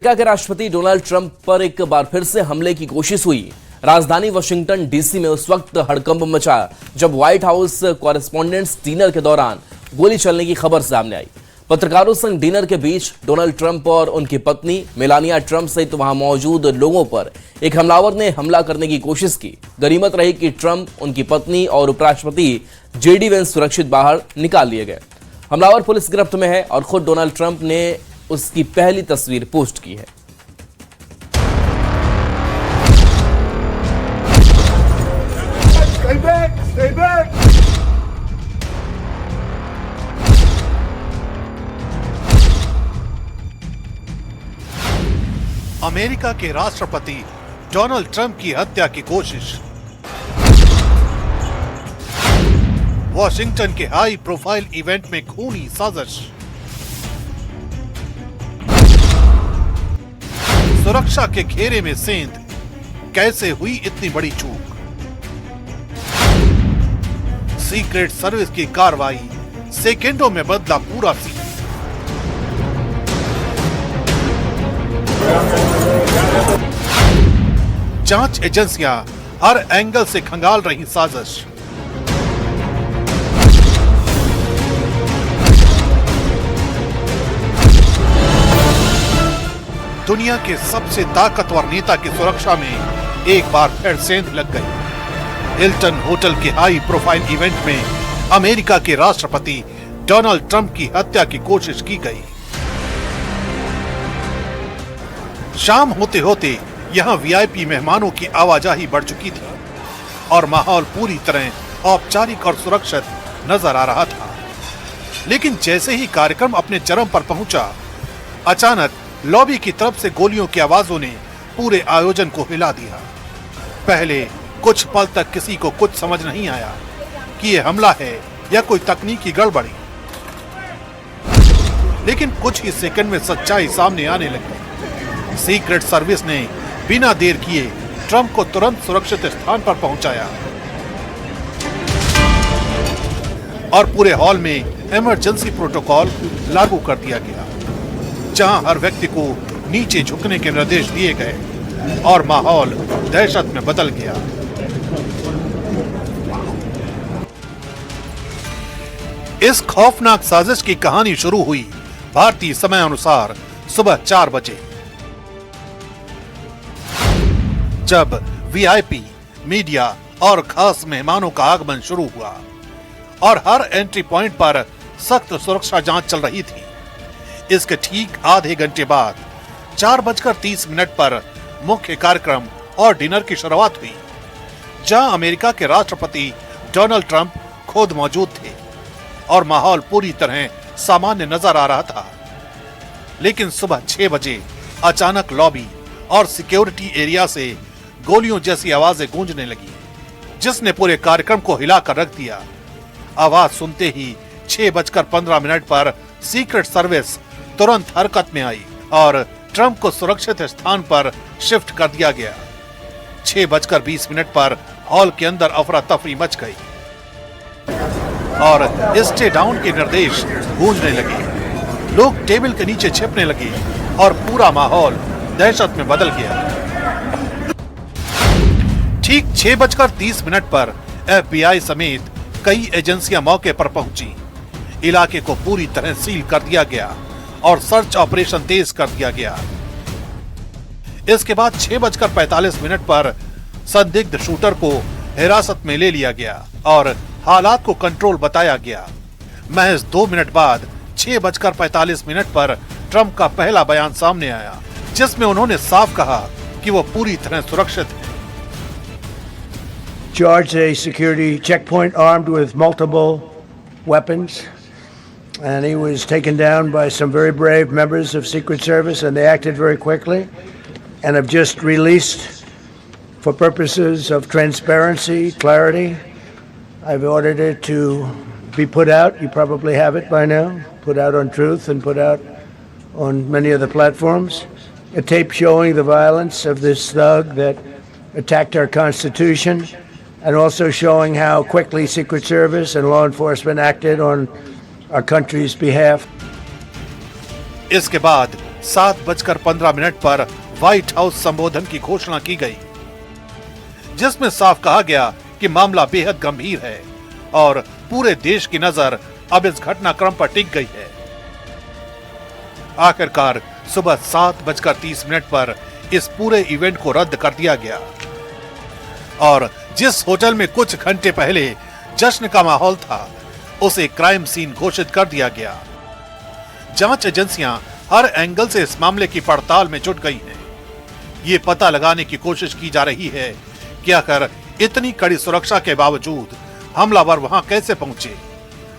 America के राष्ट्रपति Donald Trump पर एक बार फिर से हमले की कोशिश हुई। राजधानी वाशिंगटन डीसी में उस वक्त हड़कंप मचा जब व्हाइट हाउस कॉरेस्पॉन्डेंट्स डिनर के दौरान गोली चलने की खबर सामने आई। पत्रकारों संग डिनर के बीच डोनाल्ड ट्रंप और उनकी पत्नी मेलानिया ट्रंप सहित वहां मौजूद लोगों पर एक हमलावर ने हमला करने की कोशिश की। गनीमत रही कि ट्रंप, उनकी पत्नी और उपराष्ट्रपति जेडी वेंस सुरक्षित बाहर निकाल लिए गए। हमलावर पुलिस गिरफ्त में है और खुद डोनाल्ड ट्रंप ने उसकी पहली तस्वीर पोस्ट की है। Stay back! अमेरिका के राष्ट्रपति डोनाल्ड ट्रंप की हत्या की कोशिश। वॉशिंगटन के हाई प्रोफाइल इवेंट में खूनी साजिश। सुरक्षा के घेरे में सेंध, कैसे हुई इतनी बड़ी चूक? सीक्रेट सर्विस की कार्रवाई, सेकेंडों में बदला पूरा सीन। जांच एजेंसियां हर एंगल से खंगाल रही साजिश। दुनिया के सबसे ताकतवर नेता की सुरक्षा में एक बार फिर सेंध लग गई। हिल्टन होटल के हाई प्रोफाइल इवेंट में अमेरिका के राष्ट्रपति डोनाल्ड ट्रंप की हत्या की कोशिश की गई। शाम होते होते यहां वीआईपी मेहमानों की आवाजाही बढ़ चुकी थी और माहौल पूरी तरह औपचारिक और सुरक्षित नजर आ रहा था। लेकिन जैसे ही कार्यक्रम अपने चरम पर पहुंचा, अचानक लॉबी की तरफ से गोलियों की आवाजों ने पूरे आयोजन को हिला दिया। पहले कुछ पल तक किसी को कुछ समझ नहीं आया कि यह हमला है या कोई तकनीकी गड़बड़ी, लेकिन कुछ ही सेकंड में सच्चाई सामने आने लगी। सीक्रेट सर्विस ने बिना देर किए ट्रंप को तुरंत सुरक्षित स्थान पर पहुंचाया और पूरे हॉल में इमरजेंसी प्रोटोकॉल लागू कर दिया गया, जहां हर व्यक्ति को नीचे झुकने के निर्देश दिए गए और माहौल दहशत में बदल गया। इस खौफनाक साजिश की कहानी शुरू हुई भारतीय समय अनुसार सुबह 4 बजे, जब वीआईपी, मीडिया और खास मेहमानों का आगमन शुरू हुआ और हर एंट्री पॉइंट पर सख्त सुरक्षा जांच चल रही थी। इसके ठीक आधे घंटे बाद 4:30 पर मुख्य कार्यक्रम और डिनर की शुरुआत हुई, जहां अमेरिका के राष्ट्रपति डोनाल्ड ट्रंप खुद मौजूद थे और माहौल पूरी तरह सामान्य नजर आ रहा था। लेकिन सुबह 6 बजे अचानक लॉबी और सिक्योरिटी एरिया से गोलियों जैसी आवाजें गूंजने लगी, जिसने पूरे कार्यक्रम को हिलाकर रख दिया। आवाज सुनते ही 6:15 पर सीक्रेट सर्विस तुरंत हरकत में आई और ट्रंप को सुरक्षित स्थान पर शिफ्ट कर दिया गया। 6:20 पर हॉल के अंदर अफरा तफरी मच गई और स्टे डाउन के निर्देश गूंजने लगे। लोग टेबल के नीचे छिपने लगे और पूरा माहौल दहशत में बदल गया। ठीक 6:30 पर एफबीआई समेत कई एजेंसियां मौके पर पहुंची। इलाके को पूरी तरह सील कर दिया गया और सर्च ऑपरेशन तेज कर दिया गया। इसके बाद 6:45 पर संदिग्ध शूटर को हिरासत में ले लिया गया और हालात को कंट्रोल बताया गया। महज 2 मिनट बाद 6:45 पर ट्रंप का पहला बयान सामने आया, जिसमें उन्होंने साफ कहा कि वो पूरी तरह सुरक्षित है। Charged a security checkpoint armed with multiple weapons, and he was taken down by some very brave members of Secret Service, and they acted very quickly and have just released, for purposes of transparency, clarity, I've ordered it to be put out. You probably have it by now, put out on Truth and put out on many other platforms. A tape showing the violence of this thug that attacked our Constitution, and also showing how quickly Secret Service and law enforcement acted on our country's behalf. इसके बाद 7:15 पर white house संबोधन की घोषणा की गई, जिसमें साफ कहा गया कि मामला बेहद गंभीर है और पूरे देश की नजर अब इस घटनाक्रम पर टिक गई है। आखिरकार सुबह 7:30 पर इस पूरे इवेंट को रद्द कर दिया गया और जिस होटल में कुछ घंटे पहले जश्न का माहौल था, उसे क्राइम सीन घोषित कर दिया गया। जांच एजेंसियां हर एंगल से इस मामले की पड़ताल में जुट गई हैं। ये पता लगाने की कोशिश की जा रही है कि आखिर इतनी कड़ी सुरक्षा के बावजूद हमलावर वहां कैसे पहुंचे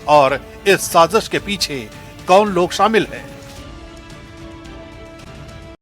और इस साजिश के पीछे कौन लोग शामिल हैं।